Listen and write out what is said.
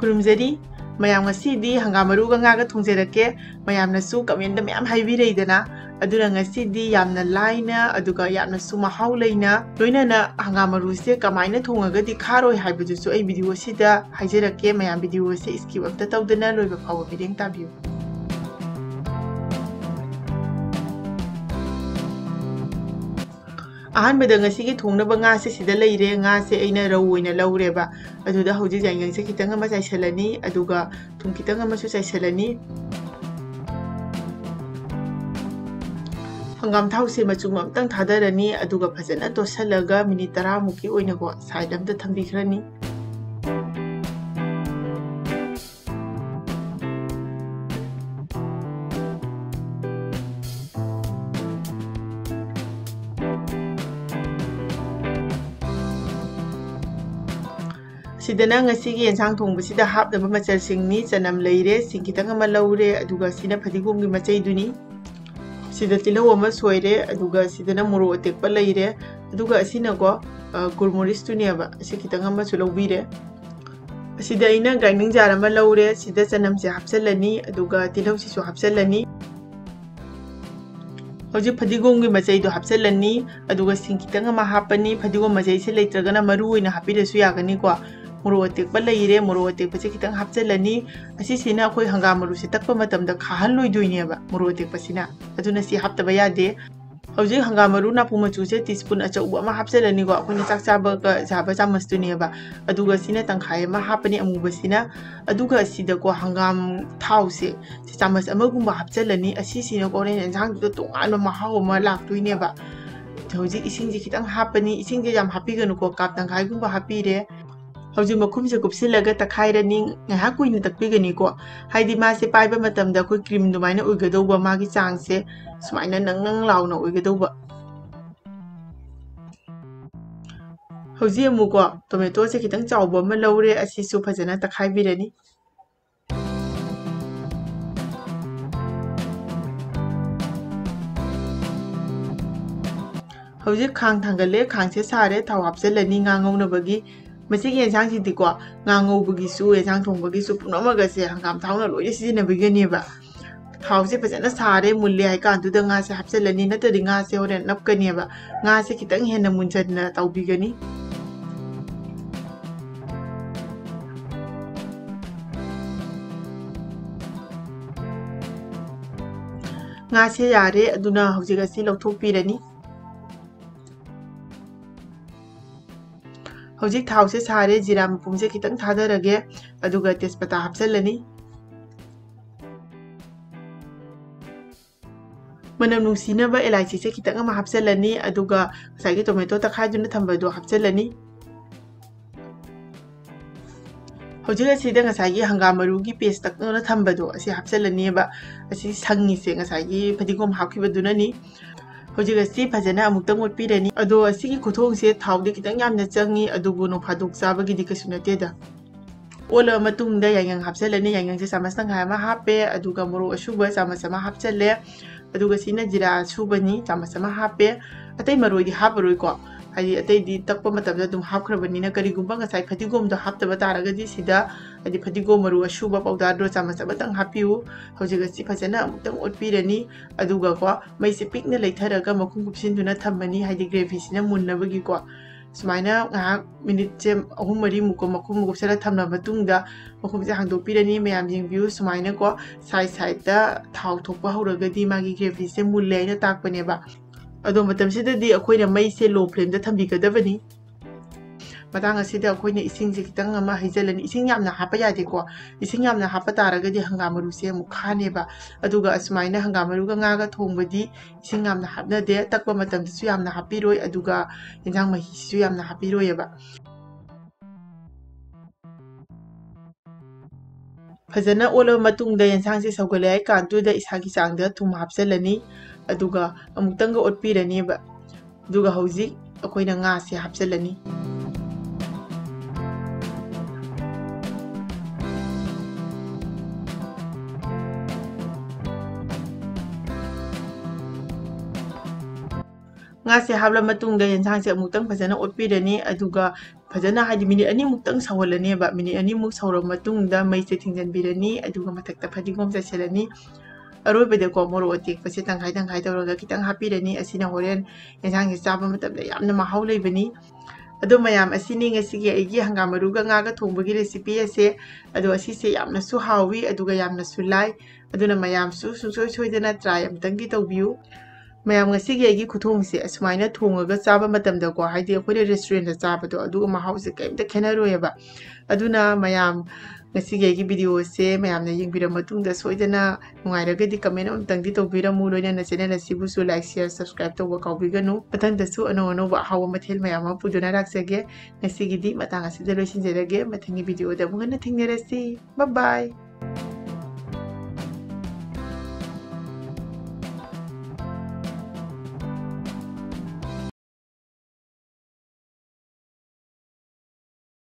ꯈꯨꯔꯨꯝꯖꯔꯤ ꯃꯌꯥꯝ ꯉꯁꯤꯗꯤ ꯍꯪꯒꯥꯝ ꯃꯔꯨꯒ ꯉꯥꯒ ꯊꯣꯡꯖꯔꯛꯀꯦ ꯃꯌꯥꯝꯅꯁꯨ ꯀꯃꯦꯟꯇ ꯃꯌꯥꯝ ꯍꯥꯏꯕꯤꯔꯩꯗꯅ ꯑꯗꯨꯅ ꯉꯁꯤꯗꯤ ꯌꯥꯝꯅ ꯂꯥꯏꯅ ꯑꯗꯨꯒ ꯌꯥꯝꯅꯁꯨ ꯃꯍꯥꯎ ꯂꯩꯅ ꯂꯣꯏꯅꯅ ꯍꯪꯒꯥꯝ ꯃꯔꯨꯁꯦ ꯀꯃꯥꯏꯅ ꯊꯣꯡꯉꯒꯗꯤ ꯈꯥꯔꯣꯏ ꯍꯥꯏꯕꯗꯨꯁꯨ ꯑꯩ ꯚꯤꯗꯤꯑꯣꯁꯤꯗ ꯍꯥꯏꯖꯔꯛꯀꯦ ꯃꯌꯥꯝ ꯚꯤꯗꯤꯑꯣꯁꯦ ꯁ꯭ꯀꯤꯞ ꯑꯝꯇ ꯇꯧꯗꯅ ꯂꯣꯏꯕ ꯐꯥꯎꯕ ꯃꯤꯠꯌꯦꯡ ꯇꯥꯕꯤꯌꯨ ꯑꯍꯥꯟꯕꯗ ꯉꯁꯤꯒꯤ ꯊꯣꯡꯅꯕ ꯉꯥꯁꯦ ꯁꯤꯗ ꯂꯩꯔꯦ ꯉꯥꯁꯦ ꯑꯩꯅ ꯔꯧ ꯑꯣꯏꯅ ꯂꯧꯔꯦꯕ ꯑꯗꯨꯗ ꯍꯧꯖꯤꯛ ꯌꯥꯏꯉꯪꯁꯦ ꯈꯤꯇꯪ ꯑꯃ ꯆꯥꯏꯁꯤꯜꯂꯅꯤ ꯑꯗꯨꯒ ꯊꯨꯝ ꯈꯤꯇꯪ ꯑꯃꯁꯨ ꯆꯥꯏꯁꯤꯜꯂꯅꯤ ꯍꯪꯒꯥꯝ ꯊꯥꯎꯁꯦ ꯃꯆꯨꯝ ꯑꯃꯇꯪ ꯊꯥꯗꯔꯅꯤ ꯑꯗꯨꯒ ꯐꯖꯅ ꯇꯣꯠꯁꯜꯂꯒ ꯃꯤꯅꯤꯠ 10ꯃꯨꯛꯀꯤ ꯑꯣꯏꯅꯀꯣ ꯁꯥꯏꯗ ꯑꯝꯇ ꯊꯝꯕꯤꯈ꯭ꯔꯅꯤ ꯁꯤꯗꯅ ꯉꯁꯤꯒꯤ ꯌꯦꯟꯁꯥꯡ ꯊꯣꯡꯕꯁꯤꯗ ꯍꯥꯞꯅꯕ ꯃꯆꯜꯁꯤꯡꯅꯤ ꯆꯅꯝ ꯂꯩꯔꯦ ꯁꯤꯡ ꯈꯤꯇꯪ ꯑꯃ ꯂꯧꯔꯦ ꯑꯗꯨꯒ ꯁꯤꯅ ꯐꯗꯤꯒꯣꯝꯒꯤ ꯃꯆꯩꯗꯨꯅꯤ sida tilo ama soire aduga sidana moro atekpa leire aduga asina ko gurmoris tuniaba asi kitang ama sulobire sida ina grinding jar ama laure sida chanam se hapsalani aduga tilo si su hapsalani Hoji fadigom gi machai do hapsalani aduga sing kitang ama hapani fadigom machai se leitragana maru ina hapire su yagani ko moro atekpa leire moro atekpa se kitang hapsalani asi sina khoi hangam maru se takpa matam da khahan loi doineba moro atekpa sina aduna si haptaba yade Hoji hangam maru na puma chu se teaspoon achauba ama hapsalani ko khoi chak chaba ka jaba chamas tuneba aduga sina tangkhai ama hapani amuba sina aduga sida ko hangam thau se chamas amagumba hapsalani asi sina ko ne enjang du tongan mahaw ma lak tuineba Hoji ising ji kitang hapani ising ji jam happy ganu ko kap tangkhai gumba happy re Hoji makum se kupsilaga takhairani ngaha kuina takpigani ko haidi ma se paiba matamda koi cream dumaina uigadauba magi changse sumaina nangnang launa uigadauba Hoji amuko tomato se kitang chawba ma laure asi su phajana takhaibirani Hoji khang thangale khang se sare thau hapselani ngangau Masih yensang sidi ko ngangau bagi su yensang thong bagi su punamaga se hangam thau na loi si na bigani ba thau se pajana sare mulle ai kan tu da nga se hapselani na tari nga se horen napkani ba nga se kitang hena munjan na tau bigani nga se yare aduna haujiga si lauthokpirani Hojik thau se sare jira mapum se kitang thadarage aduga tespata hapsalani Manam nungsina ba elaichi se kitang ama hapsalani aduga sagi tomato takhai duna thambado hapsalani Hojik asida ngasagi hangam maru gi paste takna thambado asi hapsalani ba asi sangi se ngasagi phadigom hapkhibaduna ni Hoji gasi phajana amukta motpirani ado asigi khothong se thawde kitang yamna changi adubu no phadok chaba gi dikasunate da Ola matungda yangang hapsalani yangang se samasang hama hape aduga moro ashuba samasama hapchalle aduga sina jira subani samasama hape atai maroi di haparoi ko hadi atai di takpa matabda dum hapkhrabani na karigumba ngasai phadigom do haptaba taraga di sida adi phadigom maru ashuba powder do samasama tang hapiu hoji gasi phajana amukta otpirani aduga ko mai se pikna leitharaga makhum gupsin duna thammani hadi gravy sina munnabagi ko sumaina nga minute jem ahum mari muko makhum gupsara thamna matungda makhum se hangdopirani mayam jingbiu sumaina ko side da thau thokpa horaga di magi gravy se mulle na takpane ba ado matam sida di akoina mai se low flame da thambi gadabani matang asida akoina ising se kitang ama haijalani ising yamna hapa yade ko ising yamna hapa taraga di hangam maru se mukhane ba aduga asmaina hangam maru ga ngaga thongbadi ising yamna hapna de takpa matam su yamna hapiroi aduga enjang mahi su yamna hapiroi ba Fajana ola matungda yensang se sawgale ai kantu da isagi changda thum hapsalani aduga amuktanga otpirani ba aduga hauji akoina nga se hapsalani ngase habla matungda yensang se amutang phajana otpirani aduga phajana haidi minute ani muktang sawalani ba minute ani muk sawra matungda mai se thingjan birani aduga mathakta phadigom jaselani aroi bede ko moro otik pase tangkai tawraga kitang hapirani asina horen yensang se chaba matamda yamna mahau leibani ado mayam asini ngasigi aigi hangam maruga ngaga thongbagi recipe ase ado asise yamna su hawi aduga yamna su lai aduna mayam su sungsoi soidana try amtangi tawbiu mayam ngasigi aigi khuthong se asmaina thongaga chaba matamda ko haidi akhoi restaurant da chaba do adu mahau se kaimta khenaroyaba aduna mayam ngasigi aigi video se mayam na yingbira matungda soidana nungairagadi comment amtangdi tawbiramu loina na channel asibu su like share subscribe to work biganu patang da su ano ba hawa mathel mayam puduna raksage ngasigi di matang asida loisinjerage mathangi video da mungana thingnarasi bye bye